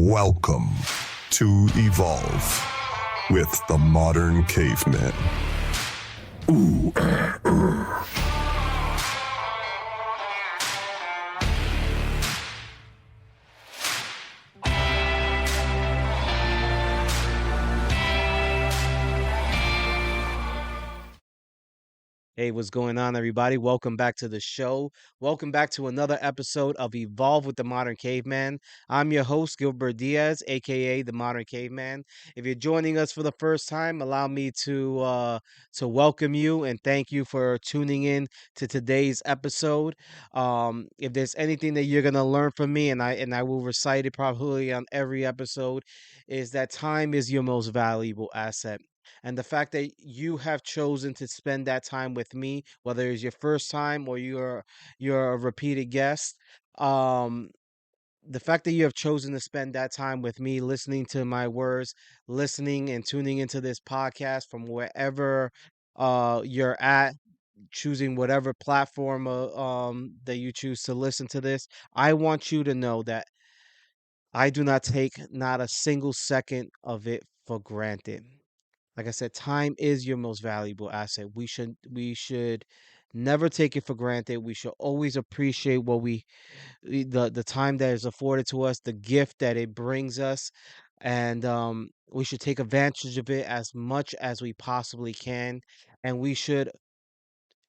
Welcome to Evolve with the Modern Caveman. Ooh, Hey, what's going on, everybody? Welcome back to the show. Welcome back to another episode of Evolve with the Modern Caveman. I'm your host, Gilbert Diaz, aka the Modern Caveman. If you're joining us for the first time, allow me to welcome you and thank you for tuning in to today's episode. If there's anything that you're gonna learn from me, and I will recite it probably on every episode, is that time is your most valuable asset. And the fact that you have chosen to spend that time with me, whether it's your first time or you're a repeated guest, um the fact that you have chosen to spend that time with me, listening to my words, listening and tuning into this podcast from wherever you're at, choosing whatever platform that you choose to listen to this, I want you to know that I do not take not a single second of it for granted. Like I said, time is your most valuable asset. We should never take it for granted. We should always appreciate the time that is afforded to us, the gift that it brings us, and we should take advantage of it as much as we possibly can. And we should,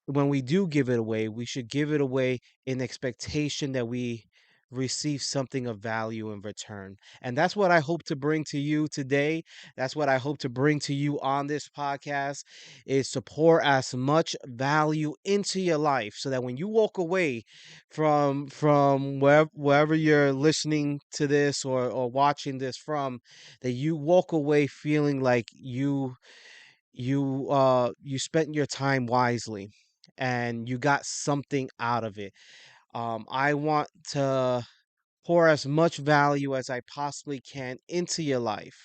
when we do give it away, we should give it away in expectation that we receive something of value in return. And that's what I hope to bring to you today. That's what I hope to bring to you on this podcast, is to pour as much value into your life so that when you walk away from wherever you're listening to this or watching this from, that you walk away feeling like you spent your time wisely and you got something out of it. I want to pour as much value as I possibly can into your life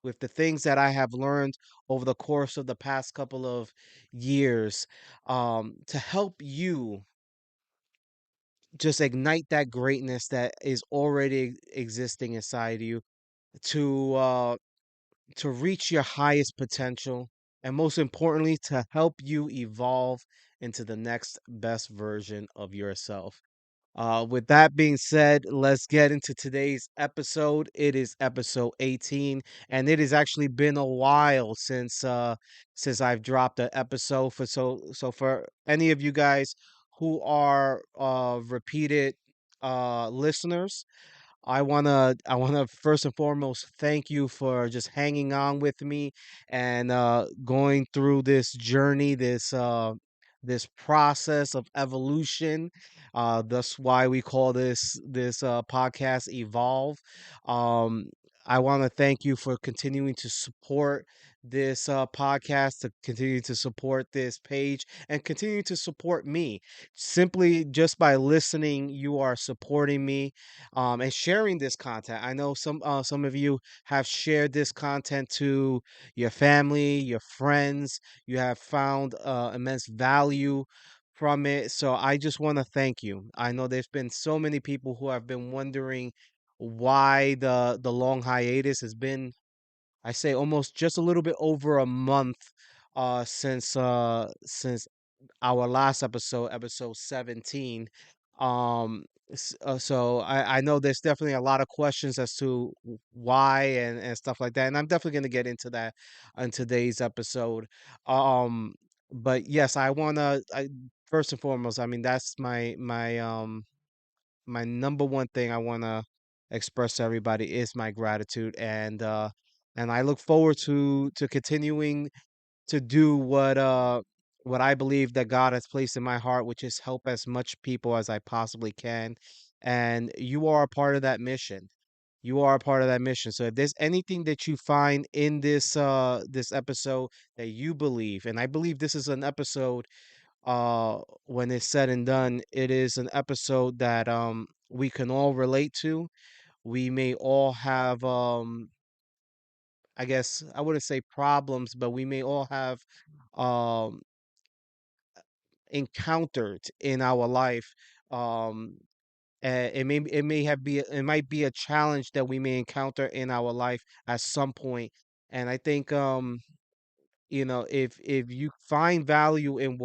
with the things that I have learned over the course of the past couple of years, to help you just ignite that greatness that is already existing inside you, to to reach your highest potential, and most importantly, to help you evolve into the next best version of yourself. With that being said, let's get into today's episode. It is episode 18, and it has actually been a while since I've dropped an episode. For for any of you guys who are repeated listeners, I wanna first and foremost thank you for just hanging on with me and going through this journey, this process of evolution. That's why we call this podcast Evolve. Um, I want to thank you for continuing to support this podcast, to continue to support this page, and continue to support me. Simply just by listening, you are supporting me, and sharing this content. I know some of you have shared this content to your family, your friends. You have found immense value from it. So I just want to thank you. I know there's been so many people who have been wondering why the long hiatus has been, I say, almost just a little bit over a month since our last episode, episode 17. So I know there's definitely a lot of questions as to why and stuff like that. And I'm definitely going to get into that on today's episode. Um, but yes, first and foremost, I mean, that's my number one thing I want to express to everybody is my gratitude. And I look forward to continuing to do what I believe that God has placed in my heart, which is help as much people as I possibly can. And you are a part of that mission. You are a part of that mission. So if there's anything that you find in this episode that you believe, and I believe this is an episode, when it's said and done, it is an episode that we can all relate to. We may all have, I guess I wouldn't say problems, but we may all have um encountered in our life, um it might be a challenge that we may encounter in our life at some point. And I think if you find value in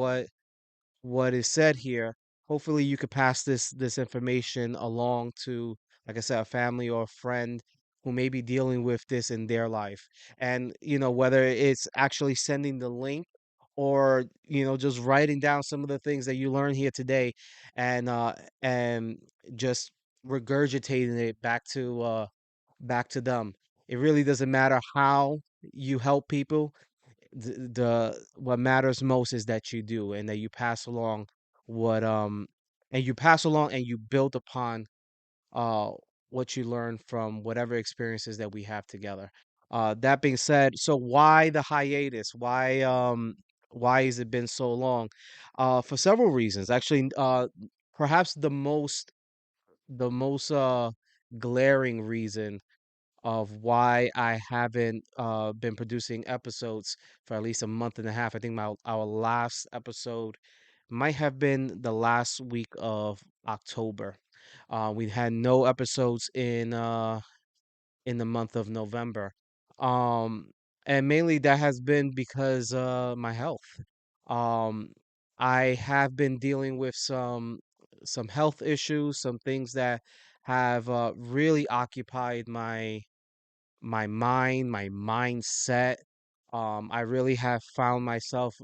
what is said here, hopefully you could pass this information along to, like I said, a family or a friend who may be dealing with this in their life. And whether it's actually sending the link or just writing down some of the things that you learned here today, and just regurgitating it back to them. It really doesn't matter how you help people. The what matters most is that you do, and that you pass along what and you pass along and you build upon uh what you learn from whatever experiences that we have together. That being said, so why the hiatus? Why has it been so long? For several reasons. Actually, perhaps the most glaring reason of why I haven't been producing episodes for at least a month and a half. I think our last episode might have been the last week of October. We had no episodes in the month of November. Um, and mainly that has been because my health. Um, I have been dealing with some health issues, some things that have really occupied my mind, my mindset. I really have found myself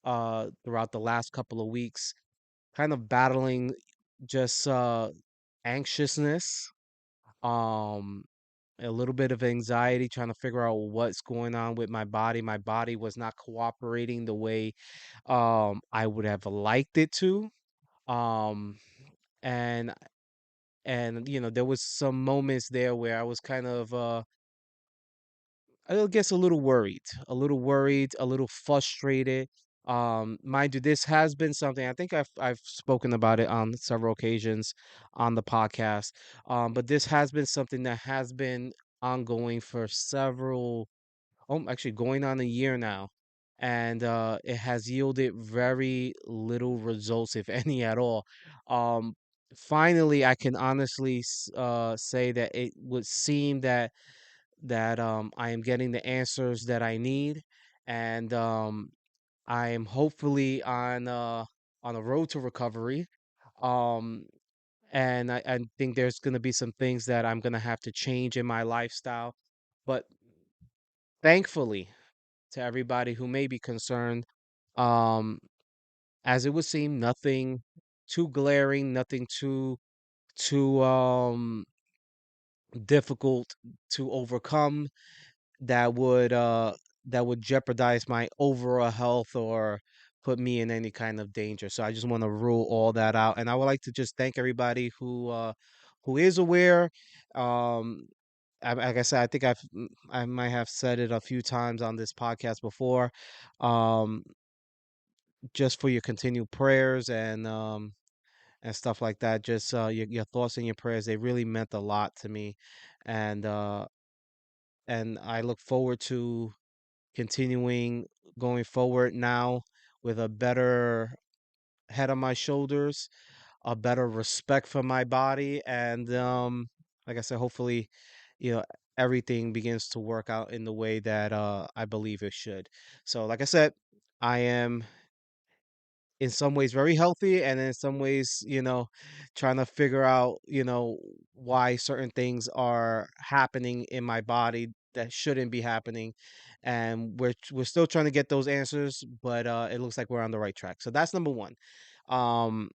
throughout the last couple of weeks kind of battling just anxiousness, um, a little bit of anxiety, trying to figure out what's going on with my body. My body was not cooperating the way I would have liked it to. Um, and there was some moments there where I was kind of I guess a little worried, a little frustrated. Mind you, this has been something I think I've spoken about it on several occasions on the podcast. But this has been something that has been ongoing for actually going on a year now, and it has yielded very little results, if any at all. Um, Finally, I can honestly say that it would seem that I am getting the answers that I need, and I am hopefully on a road to recovery. Um, and I think there's going to be some things that I'm going to have to change in my lifestyle. But thankfully, to everybody who may be concerned, um, as it would seem, nothing too glaring, nothing too difficult to overcome that would uh that would jeopardize my overall health or put me in any kind of danger. So I just want to rule all that out. And I would like to just thank everybody who is aware. Um like I said, I think I might have said it a few times on this podcast before. Um just for your continued prayers and stuff like that. Just your thoughts and your prayers, they really meant a lot to me. And I look forward to continuing going forward now with a better head on my shoulders, a better respect for my body, and like I said, hopefully, you know, everything begins to work out in the way that I believe it should. So, like I said, I am in some ways very healthy, and in some ways, trying to figure out, why certain things are happening in my body that shouldn't be happening. And we're still trying to get those answers, but it looks like we're on the right track. So that's number one. Um,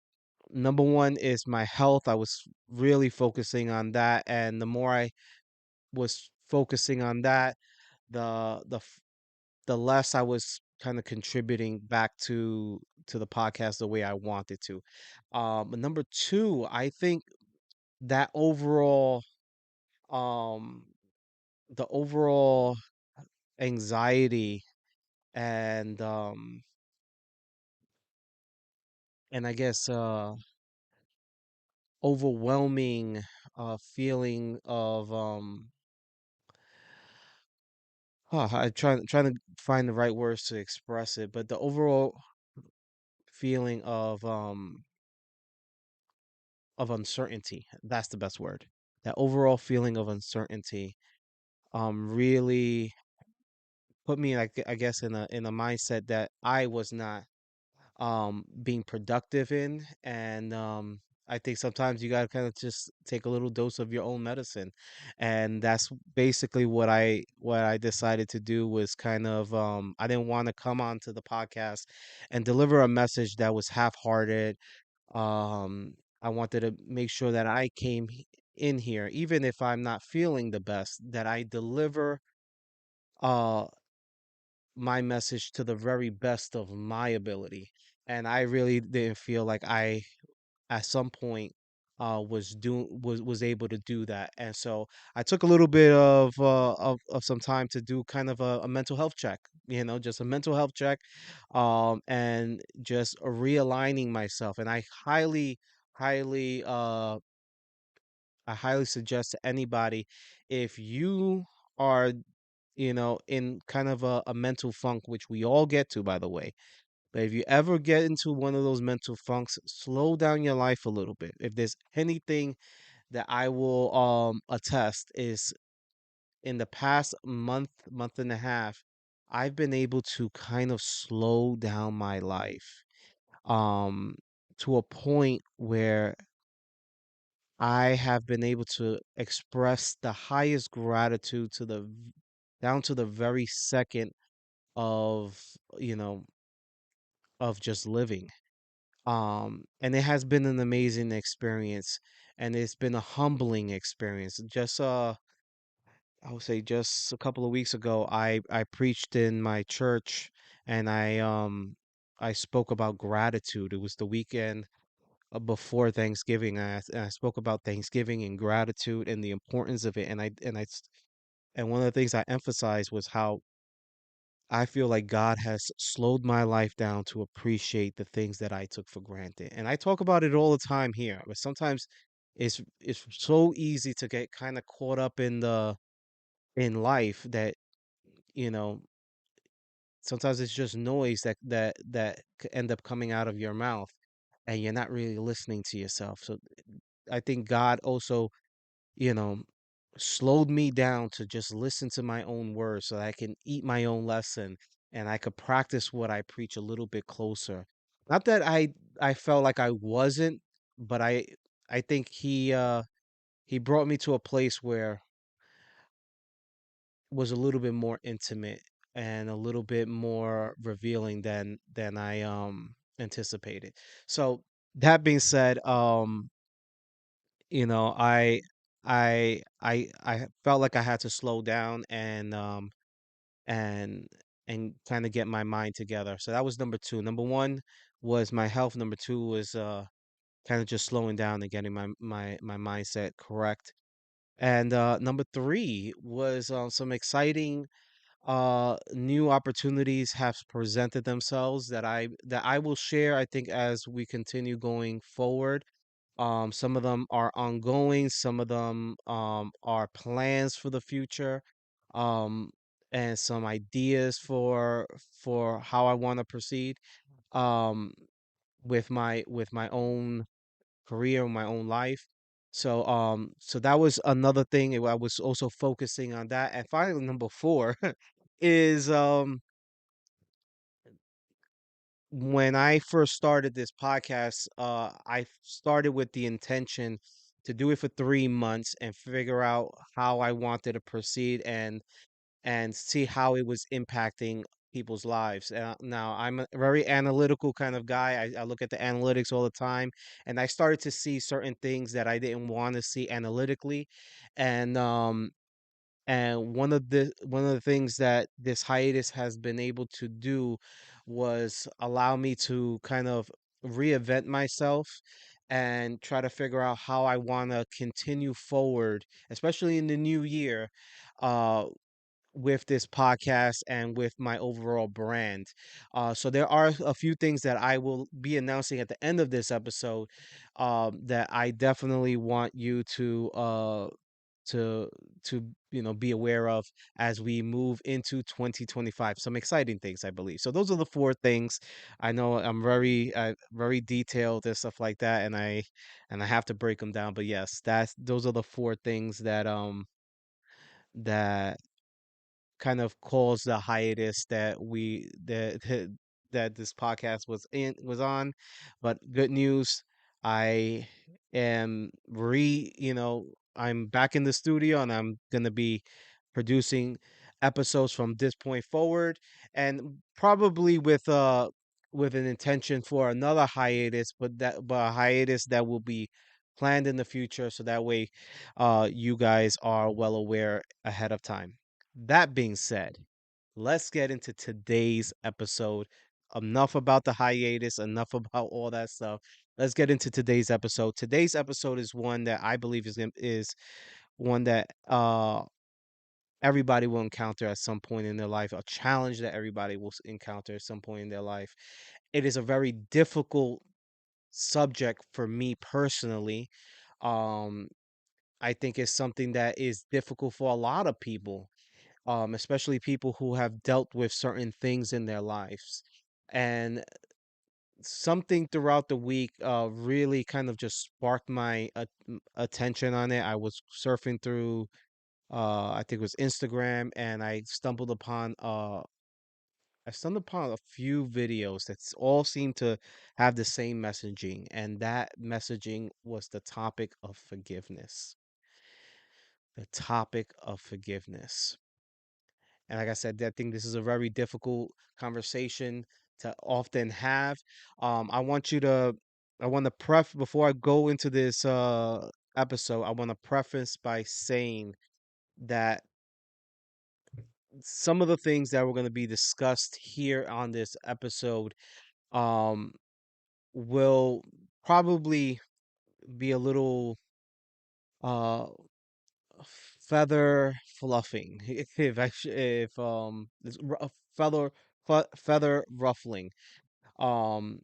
Number one is my health. I was really focusing on that, and the more I was focusing on that, the less I was kind of contributing back to the podcast the way I wanted to. But number two, I think that um, the overall anxiety and I guess overwhelming feeling of I trying to find the right words to express it, but the overall feeling of of uncertainty. That's the best word. That overall feeling of uncertainty really put me, like, I guess, in a mindset that I was not being productive in. And I think sometimes you got to kind of just take a little dose of your own medicine. And that's basically what I decided to do. Was kind of I didn't want to come onto the podcast and deliver a message that was half-hearted. I wanted to make sure that I came in here, even if I'm not feeling the best, that I deliver uh my message to the very best of my ability. And I really didn't feel like I, at some point, was able to do that. And so I took a little bit of some time to do kind of a mental health check, just a mental health check, and just realigning myself. And highly I highly suggest to anybody, if you are, in kind of a mental funk, which we all get to, by the way. But if you ever get into one of those mental funks, slow down your life a little bit. If there's anything that I will attest, is in the past month and a half, I've been able to kind of slow down my life um to a point where I have been able to express the highest gratitude down to the very second of, you know, of just living. And it has been an amazing experience, and it's been a humbling experience. Just I would say just a couple of weeks ago, I preached in my church, and I spoke about gratitude. It was the weekend before Thanksgiving. And I spoke about Thanksgiving and gratitude and the importance of it. And one of the things I emphasized was how I feel like God has slowed my life down to appreciate the things that I took for granted. And I talk about it all the time here, but sometimes it's so easy to get kind of caught up in life that, you know, sometimes it's just noise that could end up coming out of your mouth, and you're not really listening to yourself. So I think God also, you know, slowed me down to just listen to my own words so that I can eat my own lesson, and I could practice what I preach a little bit closer. Not that I felt like I wasn't, but I think he brought me to a place where was a little bit more intimate and a little bit more revealing than I anticipated. So that being said, you know, I felt like I had to slow down and and kind of get my mind together. So that was number two. Number one was my health. Number two was kind of just slowing down and getting my mindset correct. And number three was some exciting new opportunities have presented themselves that I will share, I think, as we continue going forward. Some of them are ongoing, some of them are plans for the future, um, and some ideas for how I want to proceed um, with my own career, my own life. So so that was another thing. I was also focusing on that. And finally, number four is when I first started this podcast, I started with the intention to do it for 3 months and figure out how I wanted to proceed and see how it was impacting people's lives. Now, I'm a very analytical kind of guy. I look at the analytics all the time, and I started to see certain things that I didn't want to see analytically, and one of the things that this hiatus has been able to do was allow me to kind of reinvent myself and try to figure out how I want to continue forward, especially in the new year, uh, with this podcast and with my overall brand. So there are a few things that I will be announcing at the end of this episode that I definitely want you to be aware of as we move into 2025. Some exciting things, I believe. So those are the four things. I know I'm very detailed and stuff like that, and I have to break them down. But yes, that's those are the four things that kind of caused the hiatus that this podcast was on. But good news, I am I'm back in the studio, and I'm gonna be producing episodes from this point forward, and probably with an intention for another hiatus, but a hiatus that will be planned in the future, so that way you guys are well aware ahead of time. That being said, let's get into today's episode. Enough about the hiatus, enough about all that stuff. Let's get into today's episode. Today's episode is one that I believe is one that everybody will encounter at some point in their life, a challenge that everybody will encounter at some point in their life. It is a very difficult subject for me personally. Um, I think it's something that is difficult for a lot of people, especially people who have dealt with certain things in their lives. And something throughout the week really kind of just sparked my attention on it. I was surfing through, I think it was Instagram, and I stumbled upon a few videos that all seem to have the same messaging, and that messaging was the topic of forgiveness. The topic of forgiveness. And like I said, I think this is a very difficult conversation to often have. I want you to, I want to before I go into this episode, I want to preface by saying that some of the things that were going to be discussed here on this episode um, will probably be a little uh, feather fluffing, if feather feather ruffling. Um,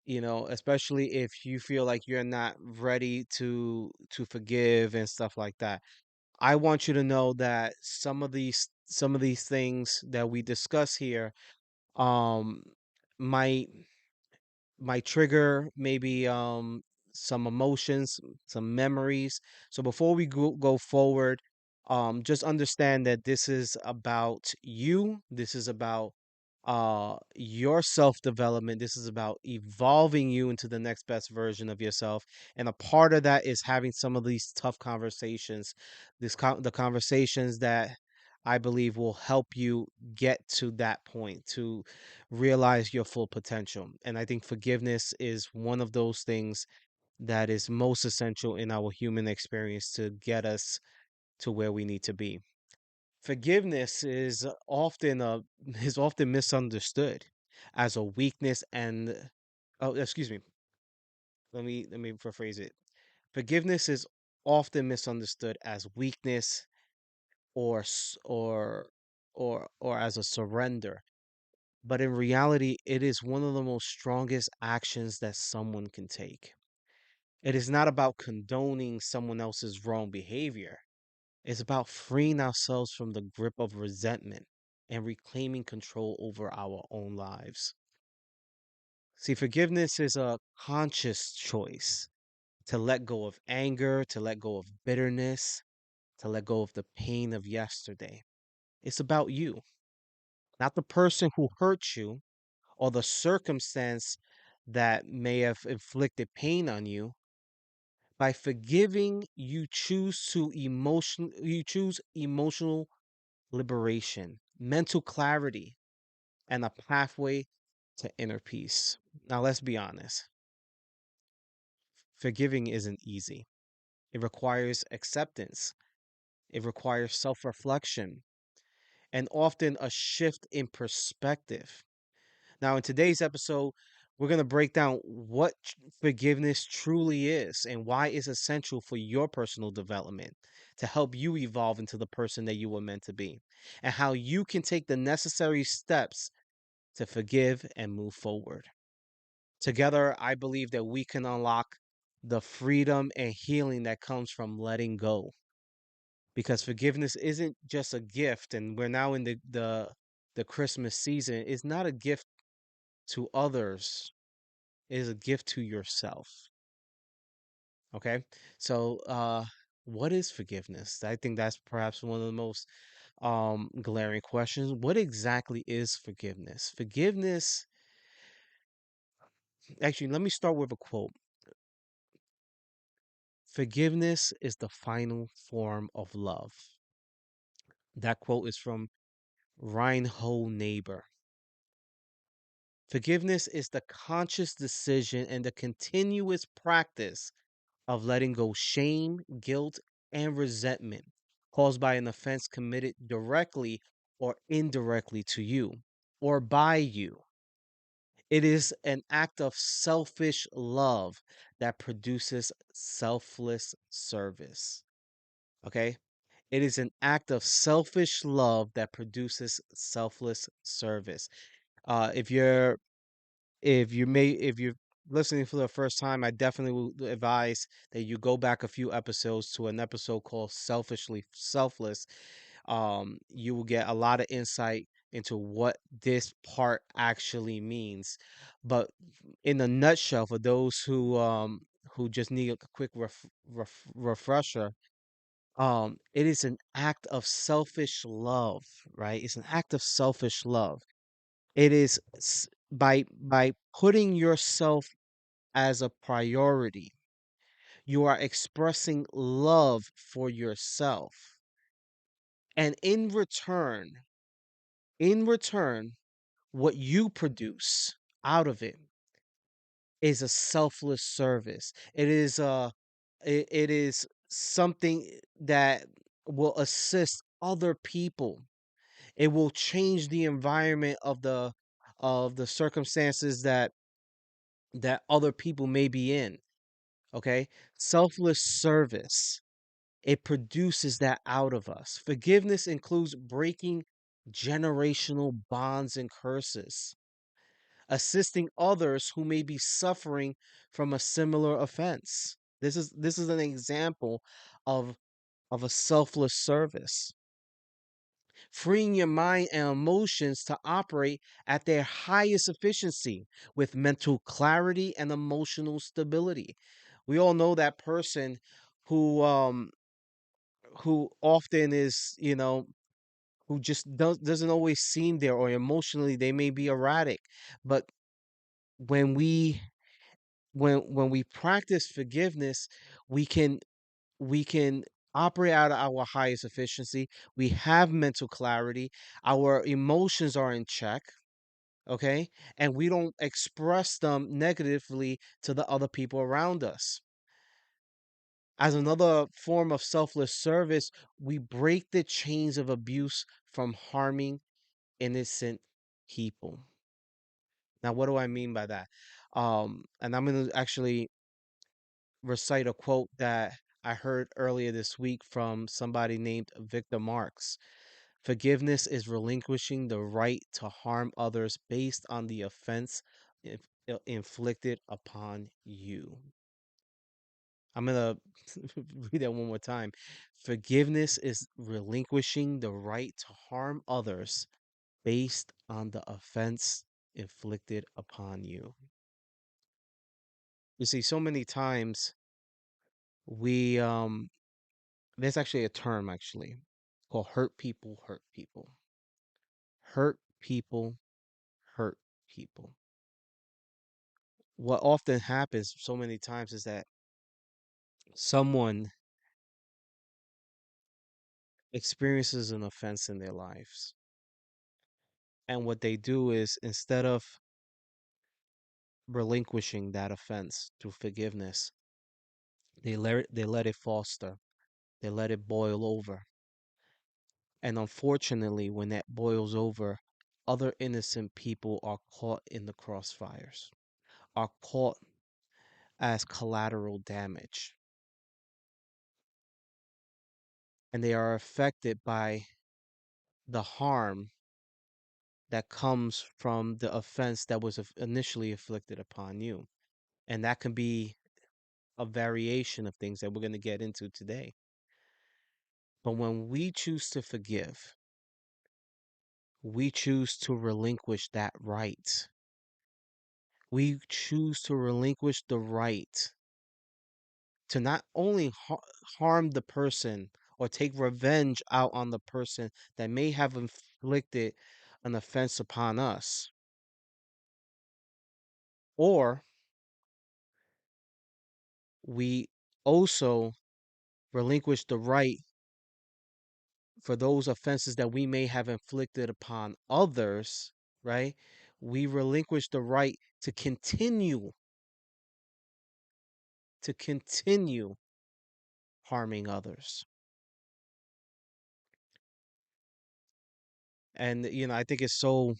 especially if you feel like you're not ready to forgive and stuff like that. I want you to know that some of these things that we discuss here um might trigger maybe some emotions, some memories. So before we go forward, just understand that this is about you. This is about your self-development. This is about evolving you into the next best version of yourself. And a part of that is having some of these tough conversations. The conversations that I believe will help you get to that point, to realize your full potential. And I think forgiveness is one of those things that is most essential in our human experience to get us to where we need to be. Forgiveness is often misunderstood as a weakness, and oh, excuse me. Let me rephrase it. Forgiveness is often misunderstood as weakness, or or as a surrender. But in reality, it is one of the most strongest actions that someone can take. It is not about condoning someone else's wrong behavior. It's about freeing ourselves from the grip of resentment and reclaiming control over our own lives. See, forgiveness is a conscious choice to let go of anger, to let go of bitterness, to let go of the pain of yesterday. It's about you, not the person who hurt you or the circumstance that may have inflicted pain on you. By forgiving, you choose emotional liberation, mental clarity, and a pathway to inner peace. Now let's be honest. Forgiving isn't easy. It requires acceptance. It requires self-reflection, and often a shift in perspective. Now, in today's episode, we're going to break down what forgiveness truly is and why it's essential for your personal development to help you evolve into the person that you were meant to be, and how you can take the necessary steps to forgive and move forward. Together, I believe that we can unlock the freedom and healing that comes from letting go. because forgiveness isn't just a gift, and we're now in the Christmas season. It's not a gift to others, it is a gift to yourself. Okay? So what is forgiveness? I think that's perhaps one of the most glaring questions. What exactly is forgiveness? Forgiveness, actually, let me start with a quote. Forgiveness is the final form of love. That quote is from Reinhold Niebuhr. Forgiveness is the conscious decision and the continuous practice of letting go shame, guilt, and resentment caused by an offense committed directly or indirectly to you or by you. It is an act of selfish love that produces selfless service. Okay? It is an act of selfish love that produces selfless service. If you're if you're listening for the first time, I definitely would advise that you go back a few episodes to an episode called Selfishly Selfless. You will get a lot of insight into what this part actually means. But in a nutshell, for those who just need a quick refresher, it is an act of selfish love, right? It's an act of selfish love. It is by putting yourself as a priority, you are expressing love for yourself. And in return, what you produce out of it is a selfless service. It is something that will assist other people. It will change the environment of the circumstances that other people may be in. Okay? Selfless service, it produces that out of us. Forgiveness includes breaking generational bonds and curses, assisting others who may be suffering from a similar offense. This is an example of a selfless service. Freeing your mind and emotions to operate at their highest efficiency with mental clarity and emotional stability. We all know that person who who often is, who just doesn't always seem there, or emotionally they may be erratic. But when we when we practice forgiveness, we can we can operate out of our highest efficiency. We have mental clarity, our emotions are in check, okay, and we don't express them negatively to the other people around us. As another form of selfless service, we break the chains of abuse from harming innocent people. Now, what do I mean by that? And I'm going to actually recite a quote that I heard earlier this week from somebody named Victor Marx. Forgiveness is relinquishing the right to harm others based on the offense inflicted upon you. I'm going to read that one more time. Forgiveness is relinquishing the right to harm others based on the offense inflicted upon you. You see, so many times we there's actually a term actually called hurt people hurt people. Hurt people hurt people. What often happens so many times is that someone experiences an offense in their lives. And what they do is, instead of relinquishing that offense through forgiveness, they let it foster. They let it boil over. And unfortunately, when that boils over, other innocent people are caught in the crossfires, are caught as collateral damage. And they are affected by the harm that comes from the offense that was initially inflicted upon you. And that can be a variation of things that we're going to get into today. But when we choose to forgive, we choose to relinquish that right. We choose to relinquish the right to not only harm the person or take revenge out on the person that may have inflicted an offense upon us, or we also relinquish the right for those offenses that we may have inflicted upon others, right? We relinquish the right to continue harming others. And I think it's one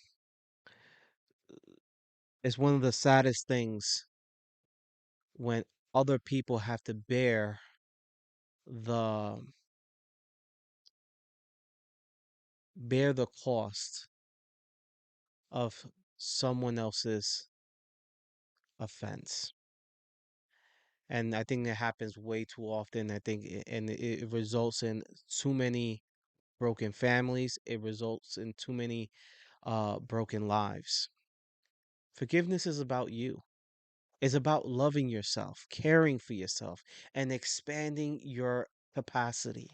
of the saddest things when other people have to the bear the cost of someone else's offense. And I think that happens way too often. I think and it results in too many broken families. It results in too many broken lives. Forgiveness is about you. It's about loving yourself, caring for yourself, and expanding your capacity.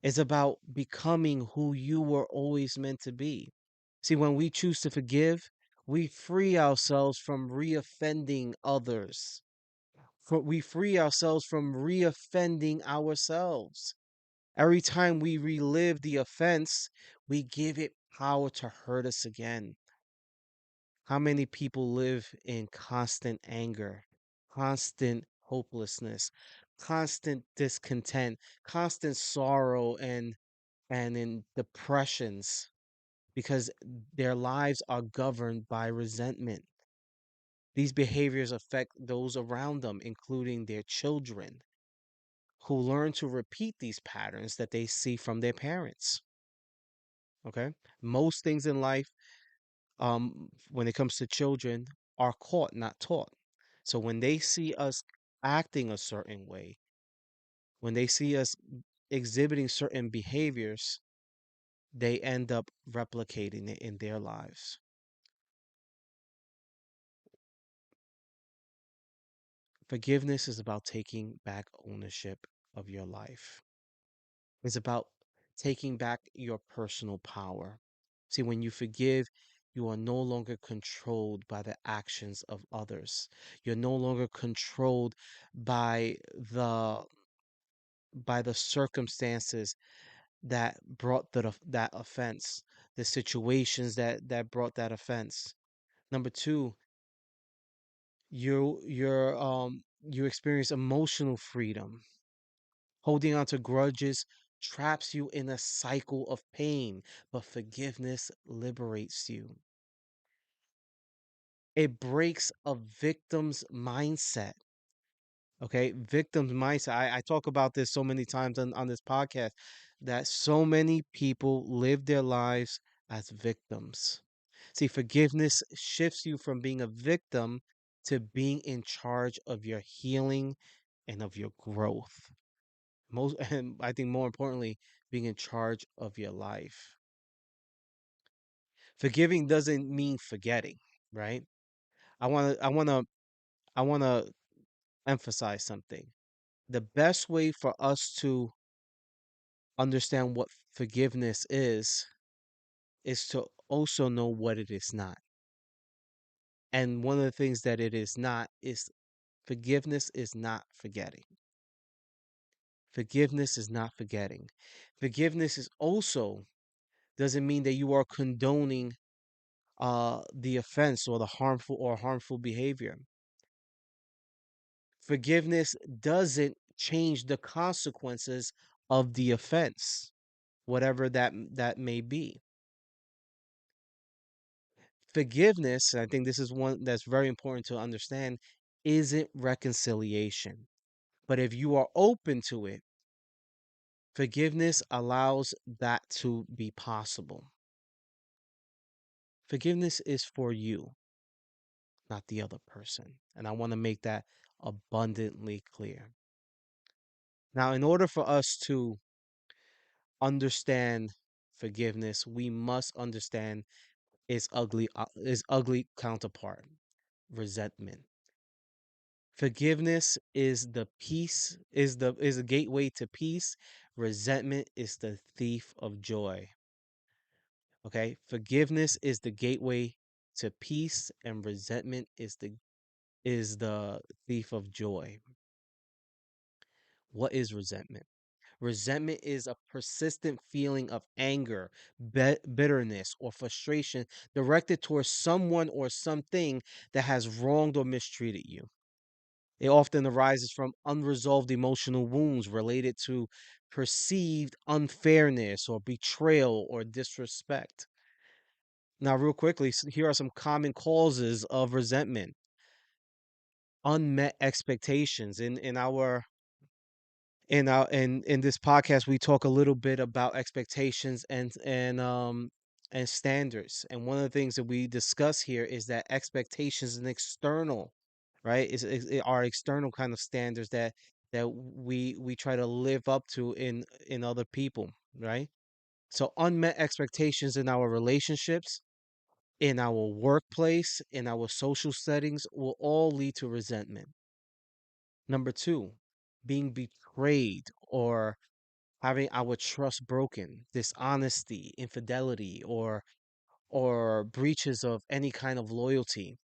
It's about becoming who you were always meant to be. See, when we choose to forgive, we free ourselves from reoffending others. We free ourselves from reoffending ourselves. Every time we relive the offense, we give it power to hurt us again. How many people live in constant anger, constant hopelessness, constant discontent, constant sorrow and in depressions because their lives are governed by resentment. These behaviors affect those around them, including their children, who learn to repeat these patterns that they see from their parents. Okay? Most things in life, when it comes to children, are caught, not taught. So when they see us acting a certain way, when they see us exhibiting certain behaviors, they end up replicating it in their lives. Forgiveness is about taking back ownership of your life. It's about taking back your personal power. See, when you forgive, you are no longer controlled by the actions of others. You're no longer controlled by the circumstances that brought that offense, the situations that brought that offense. Number two, you experience emotional freedom. Holding on to grudges traps you in a cycle of pain, but forgiveness liberates you. It breaks a victim's mindset. Okay, victim's mindset. I talk about this so many times on this podcast that so many people live their lives as victims. See, forgiveness shifts you from being a victim to being in charge of your healing and of your growth. Most and I think more importantly, being in charge of your life. Forgiving doesn't mean forgetting, right? I want to emphasize something. The best way for us to understand what forgiveness is to also know what it is not. And one of the things that it is not is forgiveness is not forgetting. Forgiveness is not forgetting. Forgiveness is also doesn't mean that you are condoning the offense or the harmful behavior. Forgiveness doesn't change the consequences of the offense, whatever that may be. Forgiveness, and I think this is one that's very important to understand, isn't reconciliation. But if you are open to it, forgiveness allows that to be possible. Forgiveness is for you, not the other person. And I want to make that abundantly clear. Now, in order for us to understand forgiveness, we must understand its ugly counterpart, resentment. Forgiveness is the peace is a gateway to peace. Resentment is the thief of joy. Okay? Forgiveness is the gateway to peace, and resentment is the thief of joy. What is resentment? Resentment is a persistent feeling of anger, bitterness, or frustration directed towards someone or something that has wronged or mistreated you. It often arises from unresolved emotional wounds related to perceived unfairness or betrayal or disrespect. Now, real quickly, here are some common causes of resentment. Unmet expectations. In this podcast, we talk a little bit about expectations and standards. And one of the things that we discuss here is that expectations and external, right? Are external kind of standards that we try to live up to in other people, right? So unmet expectations in our relationships, in our workplace, in our social settings will all lead to resentment. Number two, being betrayed or having our trust broken, dishonesty, infidelity, or breaches of any kind of loyalty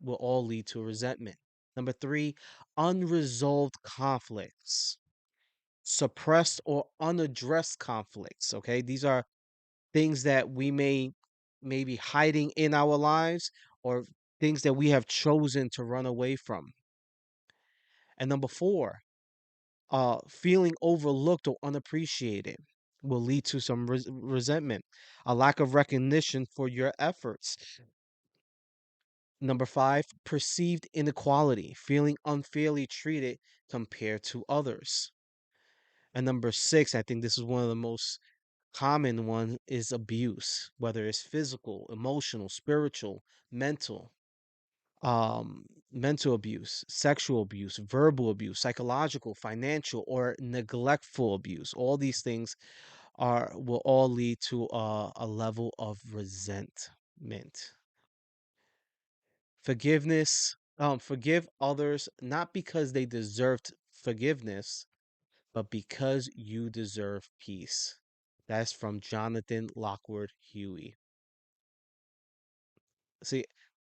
will all lead to resentment. Number three, unresolved conflicts, suppressed or unaddressed conflicts. Okay, these are things that we may be hiding in our lives or things that we have chosen to run away from. And number four, feeling overlooked or unappreciated will lead to some resentment, a lack of recognition for your efforts. Number five, perceived inequality, feeling unfairly treated compared to others. And number six, I think this is one of the most common one is abuse, whether it's physical, emotional, spiritual, mental, mental abuse, sexual abuse, verbal abuse, psychological, financial, or neglectful abuse. All these things are will all lead to a level of resentment. Forgive others not because they deserved forgiveness, but because you deserve peace. That's from Jonathan Lockwood Huey. See,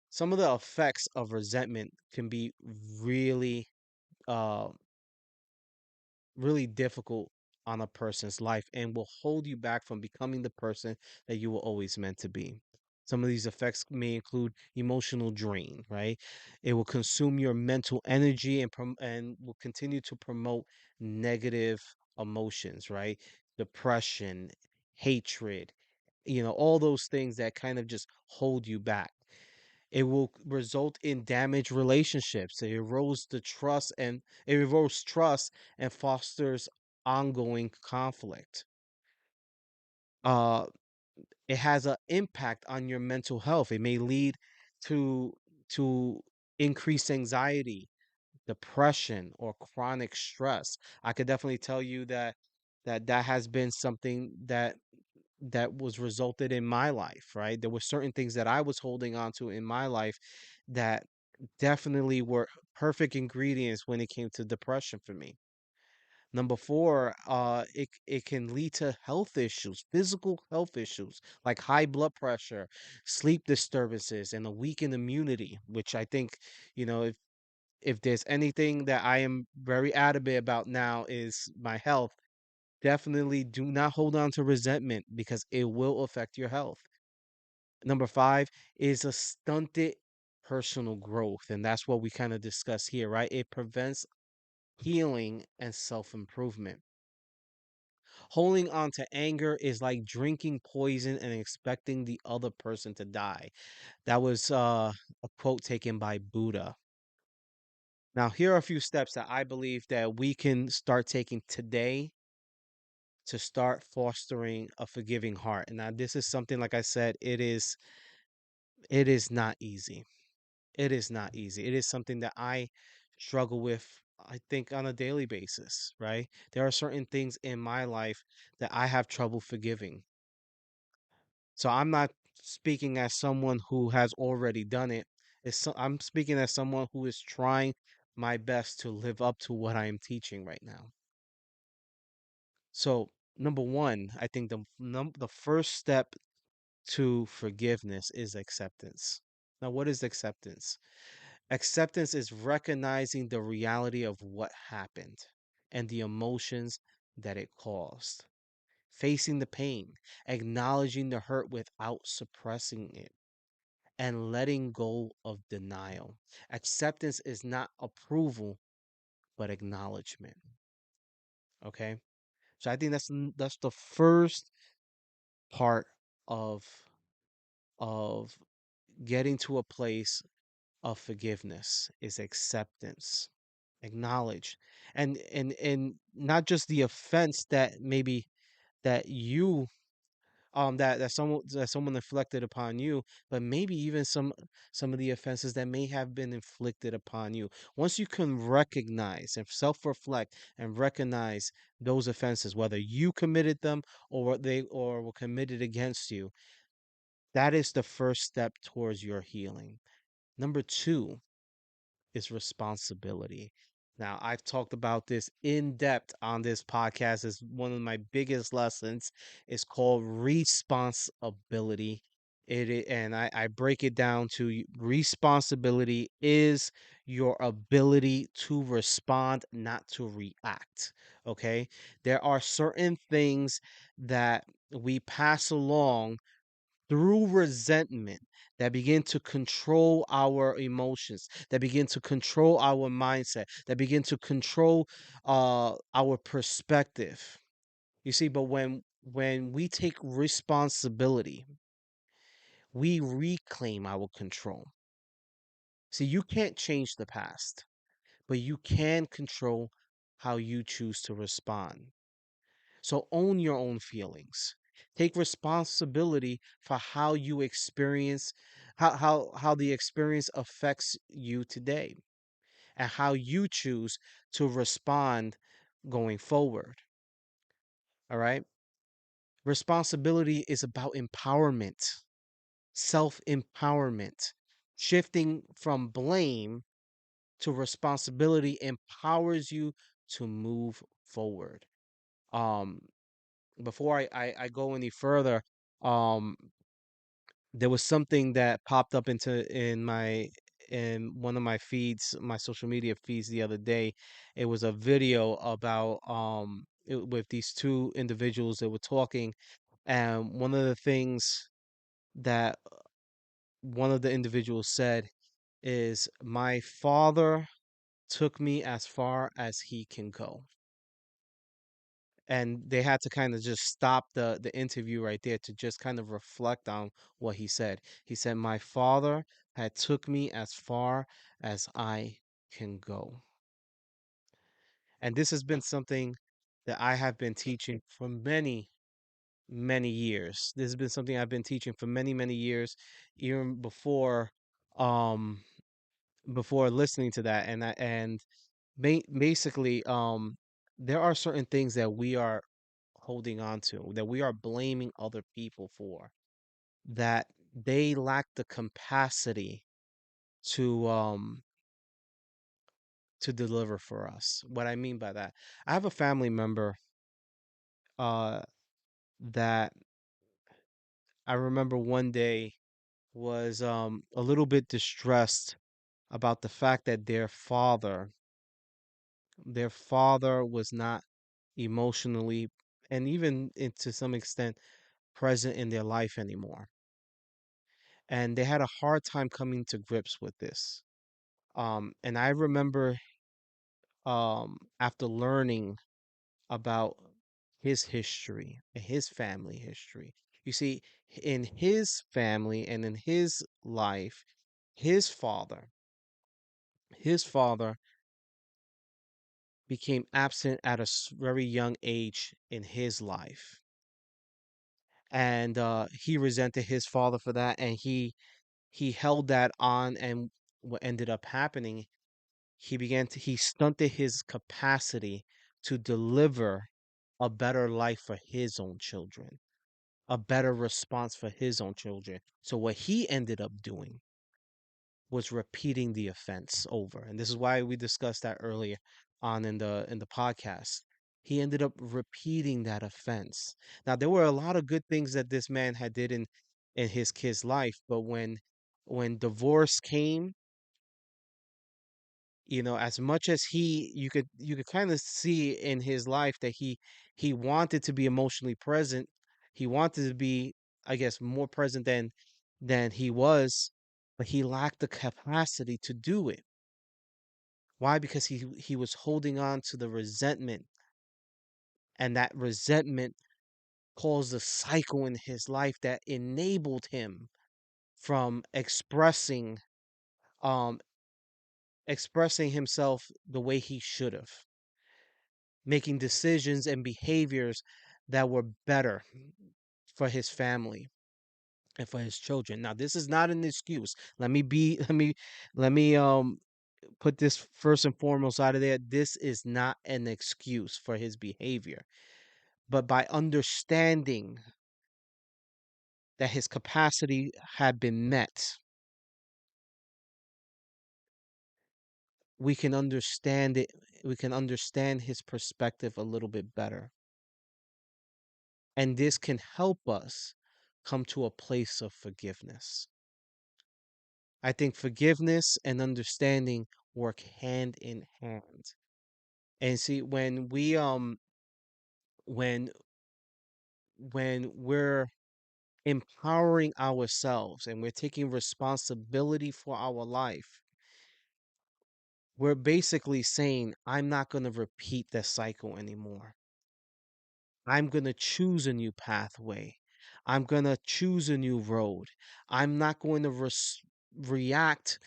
some of the effects of resentment can be really uh really difficult on a person's life and will hold you back from becoming the person that you were always meant to be. Some of these effects may include emotional drain, right? It will consume your mental energy and will continue to promote negative emotions, right? Depression, hatred, all those things that kind of just hold you back. It will result in damaged relationships. It erodes trust and fosters ongoing conflict. Uh, it has an impact on your mental health. It may lead to to increased anxiety, depression, or chronic stress. I could definitely tell you that has been something that was resulted in my life, right? There were certain things that I was holding on to in my life that definitely were perfect ingredients when it came to depression for me. Number four, it can lead to health issues, physical health issues like high blood pressure, sleep disturbances, and a weakened immunity, which I think, if there's anything that I am very adamant about now is my health. Definitely do not hold on to resentment because it will affect your health. Number five is a stunted personal growth. And that's what we kind of discuss here, right? It prevents healing and self improvement. Holding on to anger is like drinking poison and expecting the other person to die. That was a quote taken by Buddha. Now, here are a few steps that I believe that we can start taking today to start fostering a forgiving heart. And now this is something, like I said, it is not easy. It is not easy. It is something that I struggle with I think on a daily basis, right? There are certain things in my life that I have trouble forgiving. So I'm not speaking as someone who has already done it. I'm speaking as someone who is trying my best to live up to what I am teaching right now. So, number one, I think the first step to forgiveness is acceptance. Now, what is acceptance? Acceptance is recognizing the reality of what happened and the emotions that it caused, facing the pain, acknowledging the hurt without suppressing it, and letting go of denial. Acceptance is not approval, but acknowledgement. Okay? So I think that's the first part of of getting to a place of forgiveness is acceptance, acknowledge, and not just the offense that maybe that you that someone inflicted upon you, but maybe even some of the offenses that may have been inflicted upon you. Once you can recognize and self-reflect and recognize those offenses, whether you committed them or they or were committed against you, that is the first step towards your healing. Number two is responsibility. Now, I've talked about this in depth on this podcast. Is one of my biggest lessons. It's called responsibility. And I break it down to responsibility is your ability to respond, not to react. Okay. There are certain things that we pass along through resentment that begin to control our emotions, that begin to control our mindset, that begin to control our perspective. You see, but when we take responsibility, we reclaim our control. See, you can't change the past, but you can control how you choose to respond. So own your own feelings. Take responsibility for how you experience how the experience affects you today and how you choose to respond going forward. All right? Responsibility is about empowerment, self-empowerment. Shifting from blame to responsibility empowers you to move forward. Um Before I go any further, um, there was something that popped up in one of my feeds, my social media feeds the other day. It was a video about with these two individuals that were talking, and one of the things that one of the individuals said is, "My father took me as far as he can go." And they had to kind of just stop the interview right there to just kind of reflect on what he said. He said, "My father had took me as far as I can go." And this has been something that I have been teaching for many years. This has been something I've been teaching for many years, even um before listening to that. Basically, there are certain things that we are holding on to, that we are blaming other people for, that they lack the capacity to um to deliver for us. What I mean by that, I have a family member uh that I remember one day was a little bit distressed about the fact that their father was not emotionally and even to some extent present in their life anymore, and they had a hard time coming to grips with this. And I remember after learning about his history and his family history. You see, in his family and in his life, his father, his father became absent at a very young age in his life. And he resented his father for that, and he held that on, and what ended up happening, he stunted his capacity to deliver a better life for his own children, a better response for his own children. So what he ended up doing was repeating the offense over. And this is why we discussed that earlier on in the podcast. He ended up repeating that offense. Now there were a lot of good things that this man had did in his kid's life, but when divorce came, as much as you could kind of see in his life that he wanted to be emotionally present. He wanted to be, I guess, more present than he was, but he lacked the capacity to do it. Why? Because he was holding on to the resentment, and that resentment caused a cycle in his life that enabled him from um expressing himself the way he should have, making decisions and behaviors that were better for his family and for his children. Now, this is not an excuse. Let me put this first and foremost out of there. This is not an excuse for his behavior. But by understanding that his capacity had been met, we can understand it. We can understand his perspective a little bit better. And this can help us come to a place of forgiveness. I think forgiveness and understanding work hand in hand. And see, when we're empowering ourselves and we're taking responsibility for our life, we're basically saying, I'm not going to repeat this cycle anymore. I'm going to choose a new pathway. I'm going to choose a new road. I'm not going to react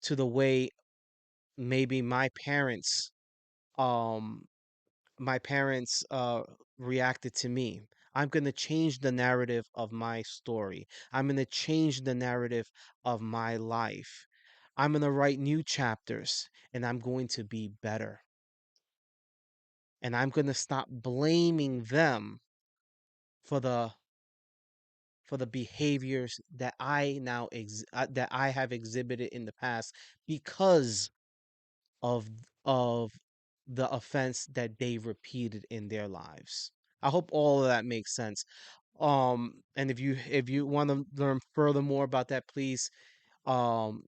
to the way maybe um my parents reacted to me. I'm going to change the narrative of my story. I'm going to change the narrative of my life. I'm going to write new chapters, and I'm going to be better. And I'm going to stop blaming them for the behaviors that that I have exhibited in the past because of of the offense that they repeated in their lives. I hope all of that makes sense. And if you want to learn further more about that, um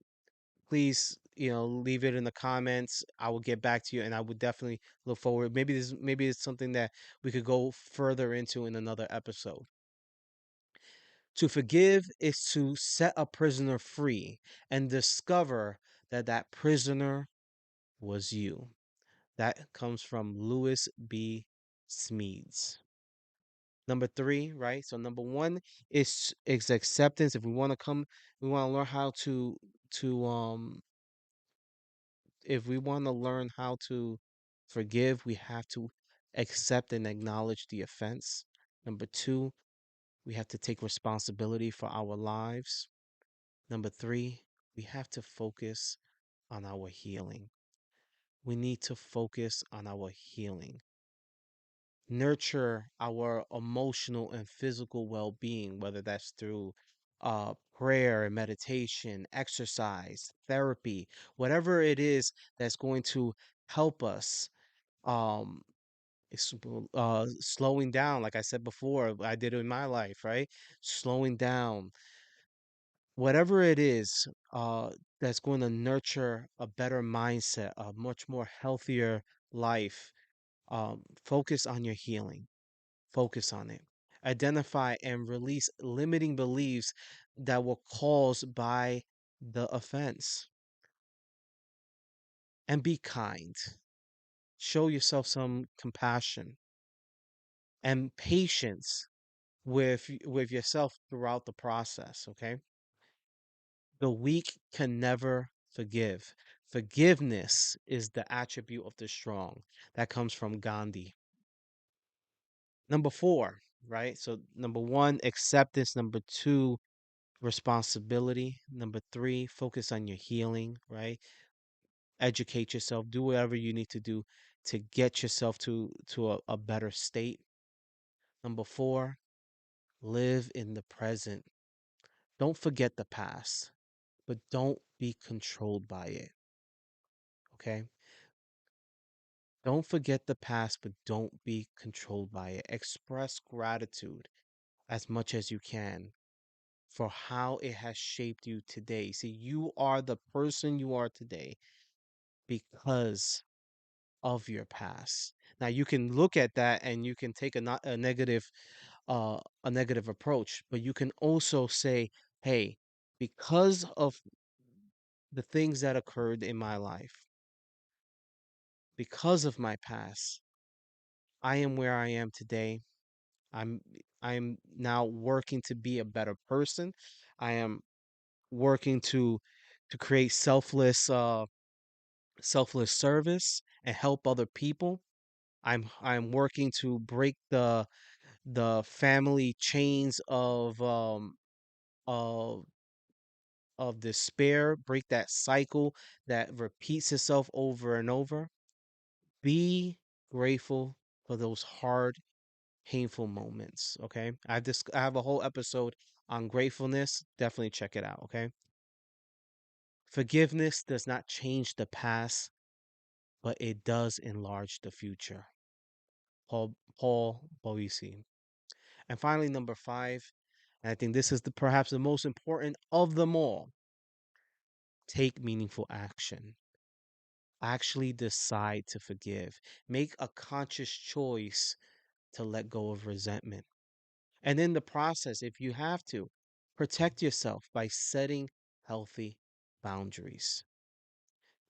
please leave it in the comments. I will get back to you, and I would definitely look forward. Maybe it's something that we could go further into in another episode. To forgive is to set a prisoner free and discover that that prisoner was you. That comes from Lewis B. Smedes. Number three, right? So number one is acceptance. If we want to we want to learn how to if we want to learn how to forgive, we have to accept and acknowledge the offense. Number two, we have to take responsibility for our lives. Number three, we have to focus on our healing. We need to focus on our healing. Nurture our emotional and physical well-being, whether that's through prayer and meditation, exercise, therapy, whatever it is that's going to help us. um it's, Slowing down, like I said before, I did it in my life, right? Slowing down, whatever it is, that's going to nurture a better mindset, a much more healthier life. Focus on your healing. Focus on it. Identify and release limiting beliefs that were caused by the offense. And be kind. Show yourself some compassion and patience with yourself throughout the process, okay? The weak can never forgive. Forgiveness is the attribute of the strong. That comes from Gandhi. Number four, right? So, number one, acceptance. Number two, responsibility. Number three, focus on your healing, right? educate yourself, do whatever you need to do to get yourself to a better state. Number 4, live in the present. Don't forget the past, but don't be controlled by it. Okay? Don't forget the past, but don't be controlled by it. Express gratitude as much as you can for how it has shaped you today. See, you are the person you are today because of your past. Now you can look at that and you can take a negative approach, but you can also say, "Hey, because of the things that occurred in my life, because of my past, I am where I am today. I'm I'm now working to be a better person. I am working to create selfless service and help other people. I'm working to break the family chains of of despair, break that cycle that repeats itself over and over. Be grateful for those hard, painful moments. Okay. I have a whole episode on gratefulness. Definitely check it out. Okay. Forgiveness does not change the past, but it does enlarge the future. Paul Boisi. And finally, number 5, and I think this is perhaps the most important of them all, take meaningful action. Actually decide to forgive. Make a conscious choice to let go of resentment. And in the process, if you have to, protect yourself by setting healthy boundaries.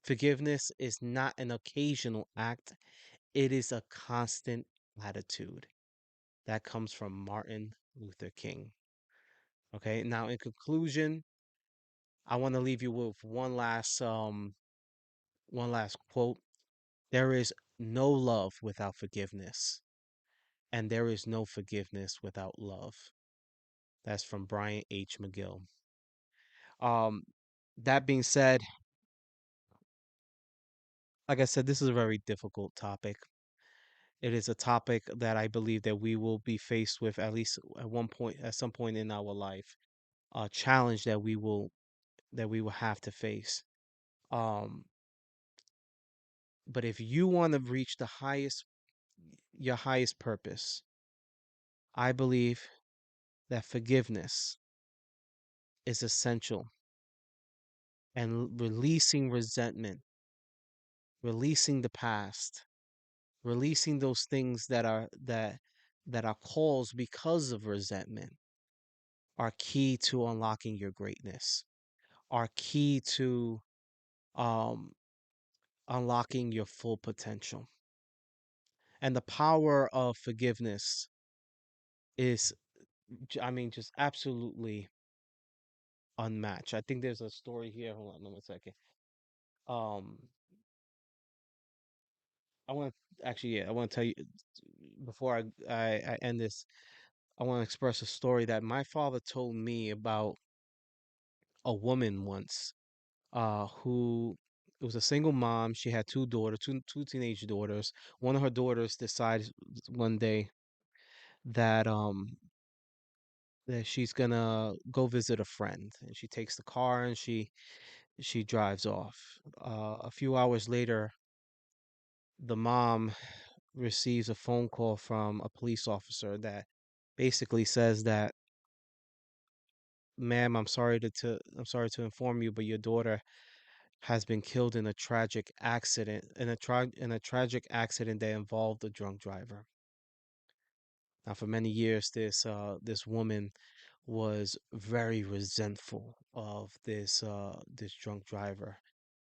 Forgiveness is not an occasional act, it is a constant attitude. That comes from Martin Luther King. Okay, now in conclusion, I want to leave you with one last quote. There is no love without forgiveness, and there is no forgiveness without love. That's from Brian H. McGill. Um, that being said, like I said, this is a very difficult topic. It is a topic that I believe that we will be faced with at least at some point in our life. A challenge that we will have to face. Um, but if you want to reach your highest purpose, I believe that forgiveness is essential, and releasing resentment, releasing the past, releasing those things that are caused because of resentment are key to unlocking your greatness, are key to um, unlocking your full potential. And the power of forgiveness is, I mean, just absolutely unmatched. I think there's a story here. Hold on one second. Um, I want to actually, yeah, I want to tell you before I end this. I want to express a story that my father told me about a woman once, who it was a single mom. She had two daughters, two teenage daughters. One of her daughters decides one day that that she's gonna go visit a friend, and she takes the car and she drives off. A few hours later, the mom receives a phone call from a police officer that basically says that, "Ma'am, I'm sorry to inform you, but your daughter has been killed in a tragic accident, in a tragic accident that involved a drunk driver." Now, for many years, this woman was very resentful of this drunk driver.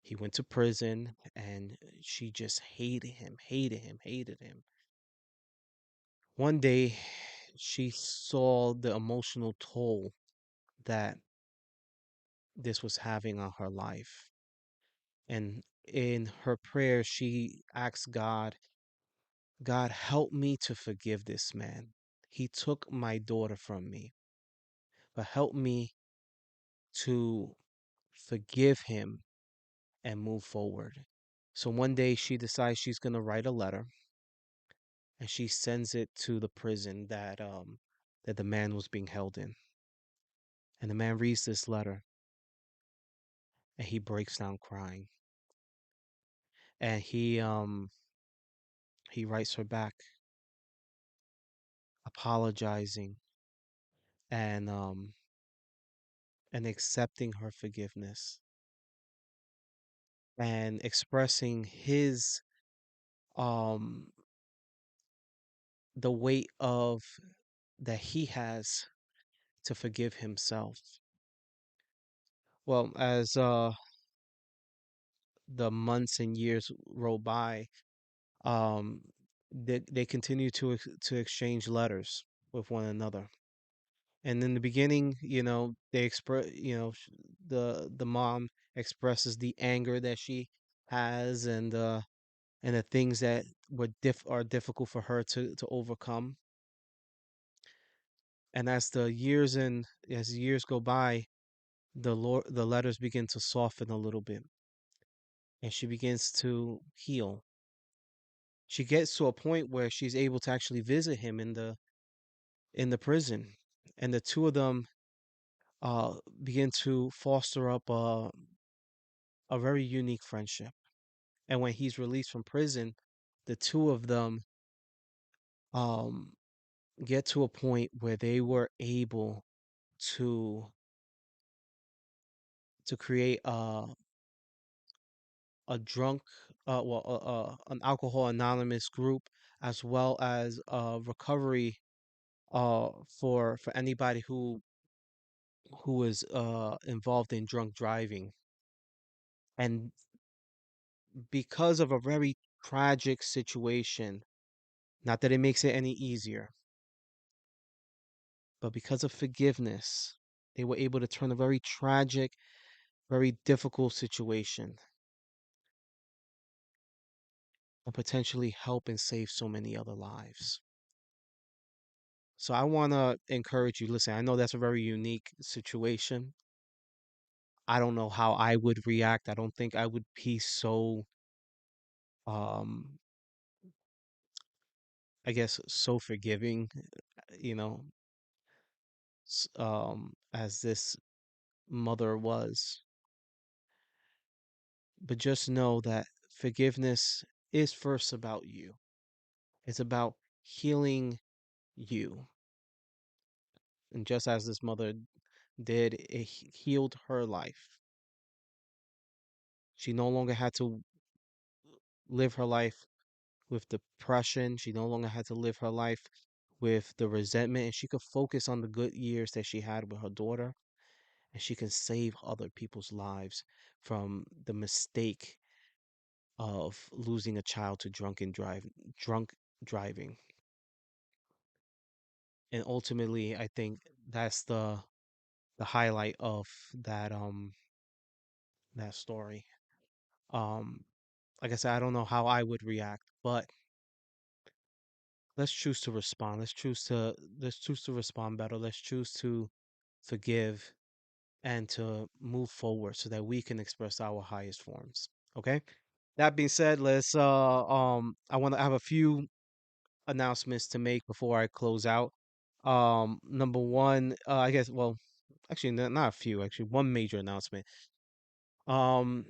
He went to prison, and she just hated him, hated him, hated him. One day, she saw the emotional toll that this was having on her life. And in her prayer, she asked God, "God, help me to forgive this man. He took my daughter from me, but help me to forgive him and move forward. So one day she decides she's going to write a letter, and she sends it to the prison that the man was being held in. And the man reads this letter, and he breaks down crying. And he writes her back apologizing and and accepting her forgiveness and expressing his um the weight of that he has to forgive himself. Well, as the months and years roll by, um they continue to exchange letters with one another. And in the beginning, they express, the mom expresses the anger that she has, and the things that are difficult for her to overcome. And as the years go by, the letters begin to soften a little bit, and she begins to heal. She gets to a point where she's able to actually visit him in the prison, and the two of them begin to foster up a very unique friendship. And when he's released from prison, the two of them um get to a point where they were able to create a drunk an alcohol anonymous group, as well as recovery for anybody who is involved in drunk driving. And because of a very tragic situation, not that it makes it any easier, but because of forgiveness, they were able to turn a very tragic, very difficult situation and potentially help and save so many other lives. So I want to encourage you. Listen, I know that's a very unique situation. I don't know how I would react. I don't think I would be so, um, I guess, so forgiving, you know, as this mother was. But just know that forgiveness is first about you. It's about healing you. And just as this mother did, it healed her life. She no longer had to live her life with depression. She no longer had to live her life with the resentment, and she could focus on the good years that she had with her daughter, and she can save other people's lives from the mistake of losing a child to drunk driving. And ultimately, I think that's the highlight of that that story. Um, like I said, I don't know how I would react, but let's choose to respond. Let's choose to respond better. Let's choose to forgive and to move forward so that we can express our highest forms. Okay? That being said, let's I want to have a few announcements to make before I close out. Number one, I guess, well, actually not a few, actually one major announcement. Um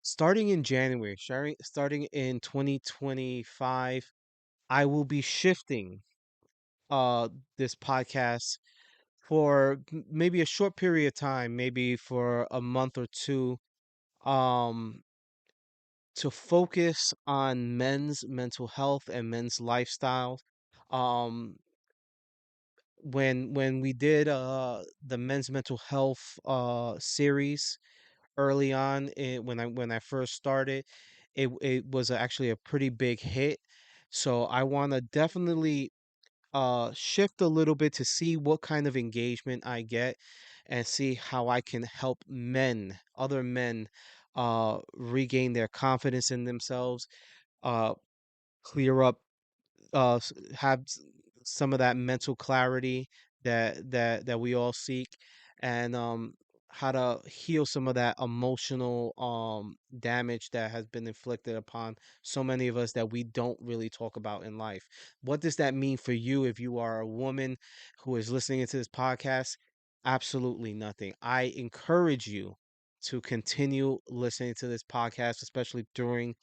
Starting in January, starting in 2025, I will be shifting this podcast for maybe a short period of time, maybe for a month or two, um, to focus on men's mental health and men's lifestyle. Um, when we did the men's mental health series early on, when I first started, it was actually a pretty big hit. So I want to definitely shift a little bit to see what kind of engagement I get and see how I can help other men, regain their confidence in themselves, uh, clear up, have some of that mental clarity that we all seek, and how to heal some of that emotional damage that has been inflicted upon so many of us that we don't really talk about in life. What does that mean for you if you are a woman who is listening to this podcast? Absolutely nothing. I encourage you to continue listening to this podcast, especially during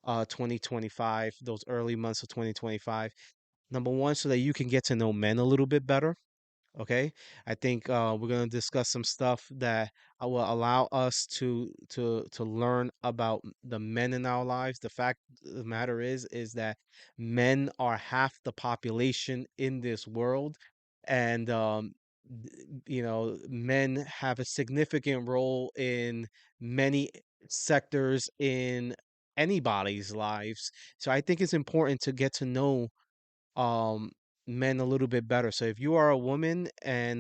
2025, those early months of 2025. Number one, so that you can get to know men a little bit better. Okay, I think we're gonna discuss some stuff that will allow us to learn about the men in our lives. The fact of the matter is that men are half the population in this world, and men have a significant role in many sectors in anybody's lives. So I think it's important to get to know um men a little bit better. So if you are a woman and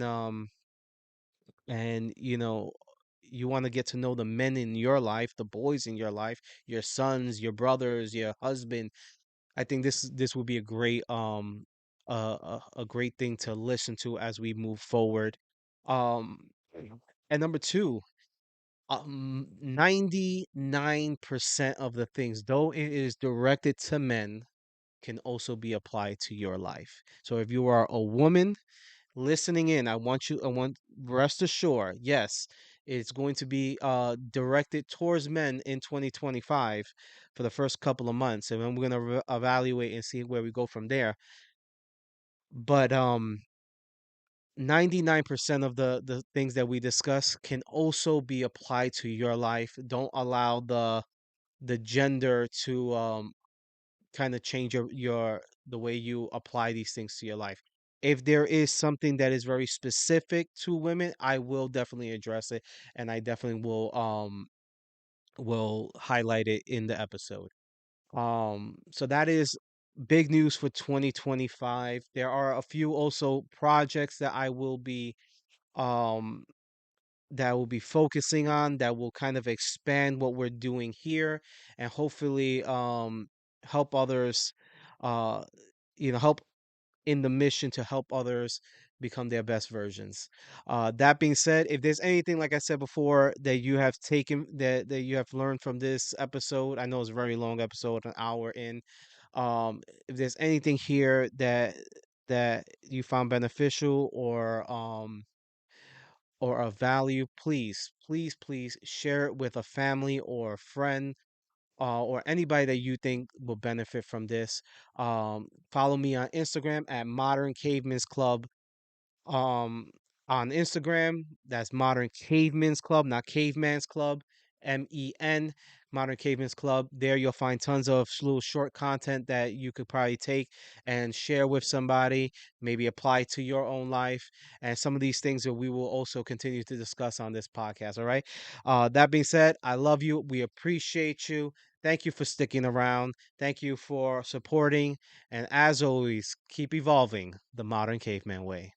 you want to get to know the men in your life, the boys in your life, your sons, your brothers, your husband, I think this would be a great a great thing to listen to as we move forward. Um and number two, 99% of the things, though it is directed to men, can also be applied to your life. So if you are a woman listening in, I want rest assured, yes, it's going to be directed towards men in 2025 for the first couple of months, and then we're going to evaluate and see where we go from there. But 99% of the things that we discuss can also be applied to your life. Don't allow the gender to kind of change your the way you apply these things to your life. If there is something that is very specific to women, I will definitely address it, and I definitely will highlight it in the episode. So that is big news for 2025. There are a few also projects um that will be focusing on, that will kind of expand what we're doing here, and hopefully help others, uh help in the mission to help others become their best versions. That being said, if there's anything, like I said before, that you have taken, that you have learned from this episode, I know it's a very long episode, an hour in. If there's anything here that you found beneficial or of value, please, please, please share it with a family or a friend, or anybody that you think will benefit from this. Follow me on Instagram at Modern Caveman's Club. Um, on Instagram, that's Modern Caveman's Club, not Caveman's Club. MEN, Modern Caveman's Club. There you'll find tons of little short content that you could probably take and share with somebody, maybe apply to your own life, and some of these things that we will also continue to discuss on this podcast. All right. That being said, I love you. We appreciate you. Thank you for sticking around. Thank you for supporting. And as always, keep evolving the modern caveman way.